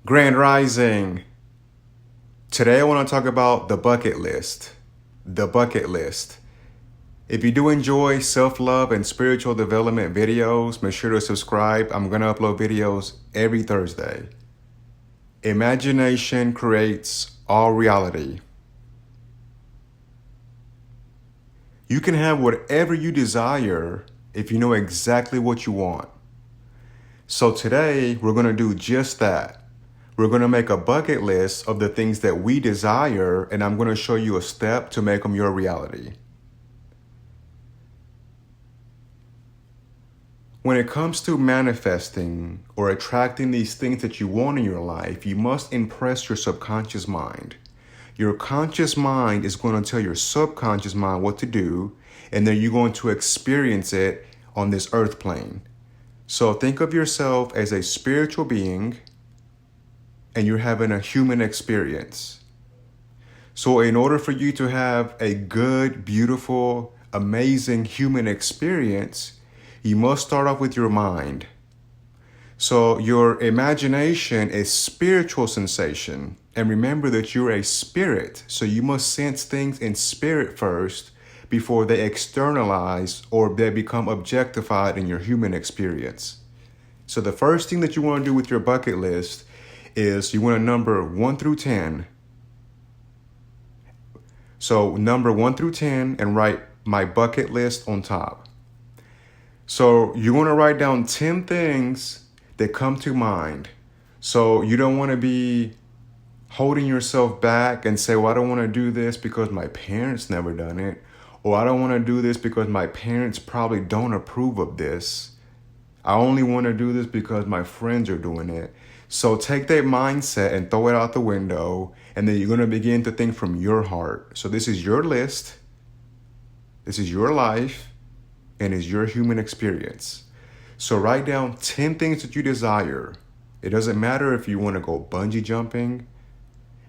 Grand Rising. Today I want to talk about the bucket list. The bucket list. If you do enjoy self-love and spiritual development videos, make sure to subscribe. I'm going to upload videos every Thursday. Imagination creates all reality. You can have whatever you desire if you know exactly what you want. So today we're going to do just that. We're going to make a bucket list of the things that we desire, and I'm going to show you a step to make them your reality. When it comes to manifesting or attracting these things that you want in your life, you must impress your subconscious mind. Your conscious mind is going to tell your subconscious mind what to do, and then you're going to experience it on this earth plane. So think of yourself as a spiritual being, and you're having a human experience. So in order for you to have a good, beautiful, amazing human experience, you must start off with your mind. So your imagination is spiritual sensation. And remember that you're a spirit. So you must sense things in spirit first before they externalize or they become objectified in your human experience. So the first thing that you want to do with your bucket list is you want to number 1 through 10. So number 1 through 10 and write my bucket list on top. So you want to write down 10 things that come to mind. So you don't want to be holding yourself back and say, well, I don't want to do this because my parents never done it. Or I don't want to do this because my parents probably don't approve of this. I only want to do this because my friends are doing it. So take that mindset and throw it out the window, and then you're going to begin to think from your heart. So this is your list, this is your life, and it's your human experience. So write down 10 things that you desire. It doesn't matter if you want to go bungee jumping,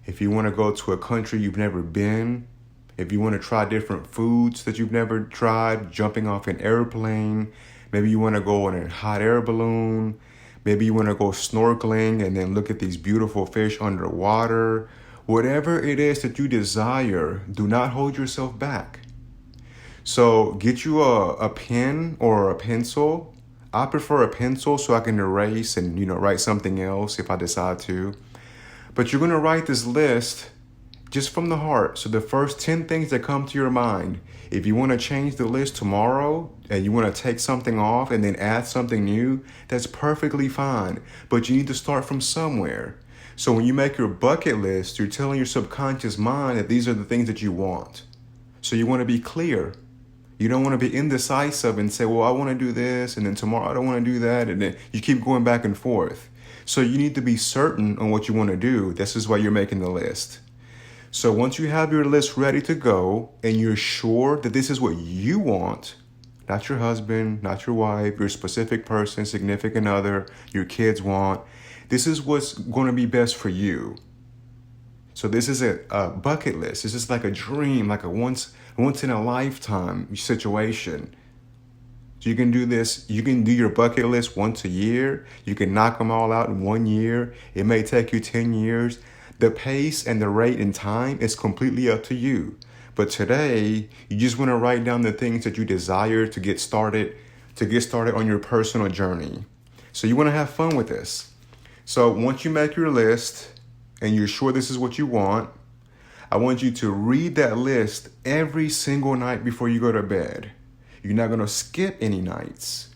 if you want to go to a country you've never been, if you want to try different foods that you've never tried, jumping off an airplane, maybe you want to go on a hot air balloon, maybe you want to go snorkeling and then look at these beautiful fish underwater. Whatever it is that you desire, do not hold yourself back. So get you a pen or a pencil. I prefer a pencil so I can erase and, write something else if I decide to. But you're going to write this list just from the heart. So the first 10 things that come to your mind. If you want to change the list tomorrow and you want to take something off and then add something new, that's perfectly fine. But you need to start from somewhere. So when you make your bucket list, you're telling your subconscious mind that these are the things that you want. So you want to be clear. You don't want to be indecisive and say, well, I want to do this, and then tomorrow I don't want to do that, and then you keep going back and forth. So you need to be certain on what you want to do. This is why you're making the list. So once you have your list ready to go and you're sure that this is what you want, not your husband, not your wife, your specific person, significant other, your kids want, this is what's going to be best for you. So this is a bucket list. This is like a dream, like a once in a lifetime situation. So you can do this. You can do your bucket list once a year. You can knock them all out in 1 year. It may take you 10 years. The pace and the rate and time is completely up to you. But today, you just want to write down the things that you desire to get started on your personal journey. So you want to have fun with this. So once you make your list and you're sure this is what you want, I want you to read that list every single night before you go to bed. You're not going to skip any nights.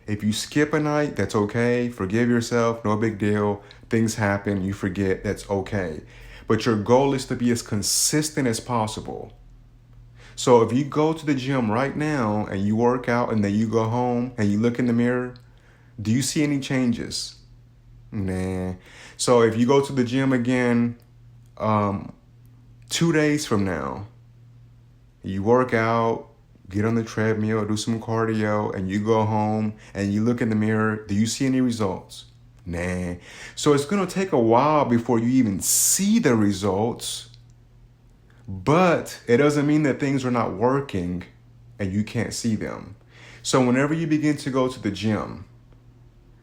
If you skip a night, that's okay. Forgive yourself. No big deal. Things happen. You forget. That's okay. But your goal is to be as consistent as possible. So if you go to the gym right now and you work out and then you go home and you look in the mirror, do you see any changes? Nah. So if you go to the gym again 2 days from now, you work out, get on the treadmill, do some cardio, and you go home and you look in the mirror, do you see any results? Nah. So it's going to take a while before you even see the results, but it doesn't mean that things are not working and you can't see them. So whenever you begin to go to the gym,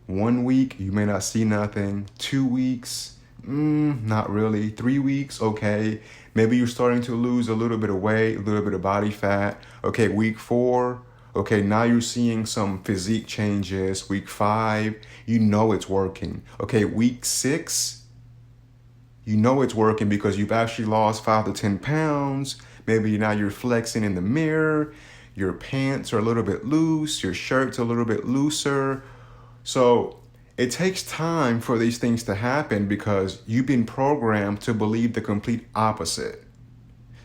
1 week, you may not see nothing. 2 weeks, not really. 3 weeks, okay. Maybe you're starting to lose a little bit of weight, a little bit of body fat. Okay, week 4, okay, now you're seeing some physique changes. Week 5, you know it's working. Okay, week 6, you know it's working because you've actually lost 5 to 10 pounds. Maybe now you're flexing in the mirror. Your pants are a little bit loose. Your shirt's a little bit looser. So it takes time for these things to happen because you've been programmed to believe the complete opposite.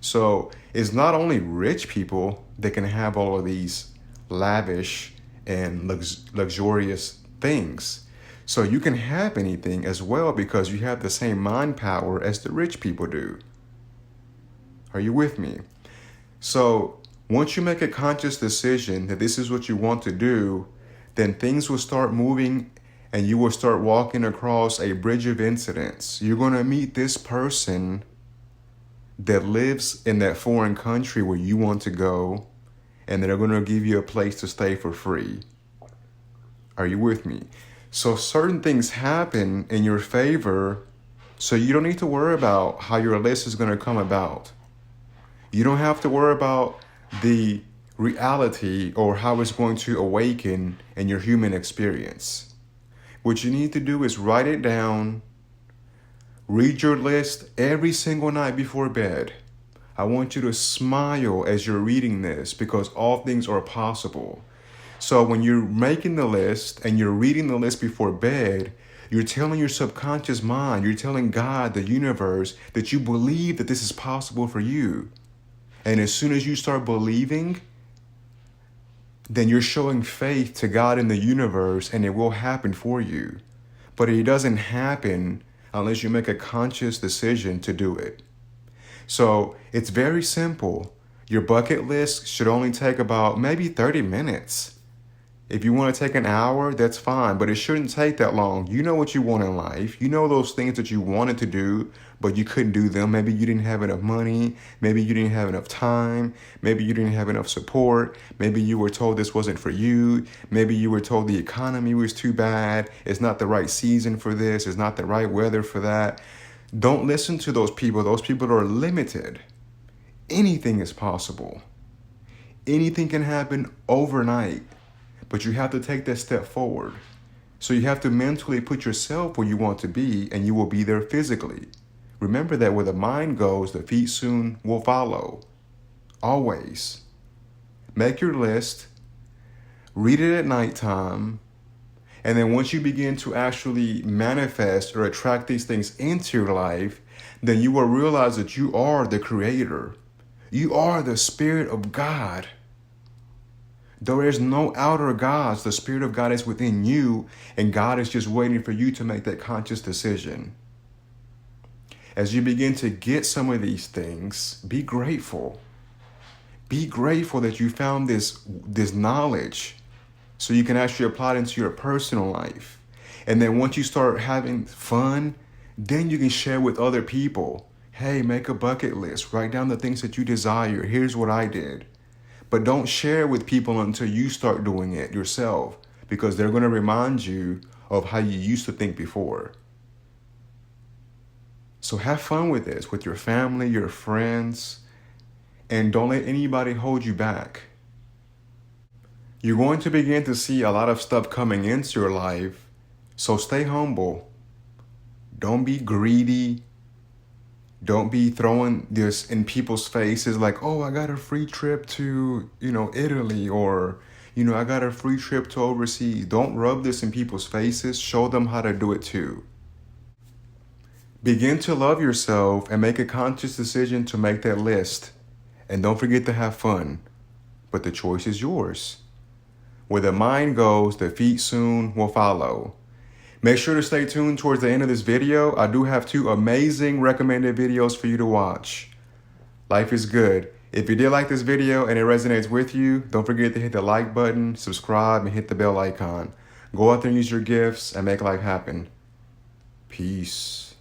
So it's not only rich people that can have all of these lavish and luxurious things. So you can have anything as well because you have the same mind power as the rich people do. Are you with me? So once you make a conscious decision that this is what you want to do, then things will start moving and you will start walking across a bridge of incidents. You're going to meet this person that lives in that foreign country where you want to go, and they're going to give you a place to stay for free. Are you with me? So certain things happen in your favor, so you don't need to worry about how your list is going to come about. You don't have to worry about the reality or how it's going to awaken in your human experience. What you need to do is write it down, read your list every single night before bed. I want you to smile as you're reading this because all things are possible. So when you're making the list and you're reading the list before bed, you're telling your subconscious mind, you're telling God, the universe, that you believe that this is possible for you. And as soon as you start believing, then you're showing faith to God in the universe and it will happen for you. But it doesn't happen unless you make a conscious decision to do it. So it's very simple. Your bucket list should only take about maybe 30 minutes. If you want to take an hour, that's fine, but it shouldn't take that long. You know what you want in life. You know those things that you wanted to do, but you couldn't do them. Maybe you didn't have enough money. Maybe you didn't have enough time. Maybe you didn't have enough support. Maybe you were told this wasn't for you. Maybe you were told the economy was too bad. It's not the right season for this. It's not the right weather for that. Don't listen to those people. Those people are limited. Anything is possible. Anything can happen overnight. But you have to take that step forward. So you have to mentally put yourself where you want to be, and you will be there physically. Remember that where the mind goes, the feet soon will follow. Always. Make your list, read it at nighttime, and then once you begin to actually manifest or attract these things into your life, then you will realize that you are the creator. You are the Spirit of God. Though there's no outer gods, the Spirit of God is within you, and God is just waiting for you to make that conscious decision. As you begin to get some of these things, be grateful. Be grateful that you found this knowledge so you can actually apply it into your personal life. And then once you start having fun, then you can share with other people. Hey, make a bucket list. Write down the things that you desire. Here's what I did. But don't share with people until you start doing it yourself, because they're going to remind you of how you used to think before. So have fun with this, with your family, your friends, and don't let anybody hold you back. You're going to begin to see a lot of stuff coming into your life, so stay humble. Don't be greedy. Don't be throwing this in people's faces like, oh, I got a free trip to, Italy, or, I got a free trip to overseas. Don't rub this in people's faces. Show them how to do it too. Begin to love yourself and make a conscious decision to make that list. And don't forget to have fun. But the choice is yours. Where the mind goes, the feet soon will follow. Make sure to stay tuned towards the end of this video. I do have 2 amazing recommended videos for you to watch. Life is good. If you did like this video and it resonates with you, don't forget to hit the like button, subscribe, and hit the bell icon. Go out there and use your gifts and make life happen. Peace.